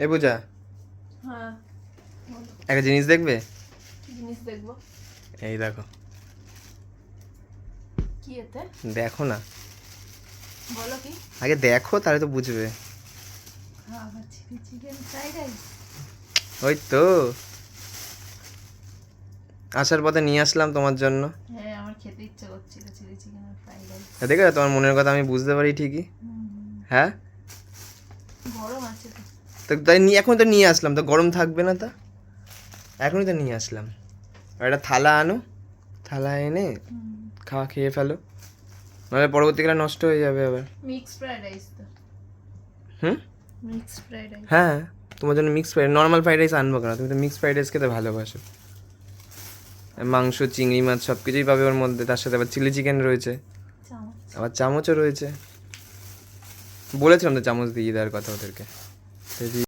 এ পূজা, হ্যাঁ একটা জিনিস দেখবে? জিনিস দেখবো। এই দেখো, কি এতে? দেখো না, বলো কি? আগে দেখো তাহলে তো বুঝবে। আবার চিকেন ফ্রাইড রাইস। ওই তো আসার পথে নিয়ে আসলাম তোমার জন্য। হ্যাঁ আমার খেতে ইচ্ছে করছিল চিলি চিকেন আর ফ্রাইড রাইস। দেখো তোমার মনের কথা আমি বুঝতে পারি ঠিকই। হ্যাঁ, গরম আছে তো। তো তাই নিয়ে এখন তো নিয়ে আসলাম, তো গরম থাকবে না তা? এখনই তো নিয়ে আসলাম। আর একটা থালা আনো, থালা এনে খেয়ে ফেলো, নাহলে পরবর্তীকালে নষ্ট হয়ে যাবে আবার। মিক্স ফ্রাইড রাইস তো। হুম, মিক্স ফ্রাইড রাইস। হ্যাঁ, তোমার জন্য mix fried, normal fried rice আনবো কেন? তুমি তো মিক্স ফ্রাইড রাইস খেতে ভালোবাসো। মাংস, চিংড়ি মাছ সব কিছুই পাবে ওর মধ্যে, তার সাথে আবার চিলি চিকেন রয়েছে, চামচ। আবার চামচও রয়েছে। বলেছিলাম তো চামচ দিয়ে দেওয়ার কথা ওদেরকে।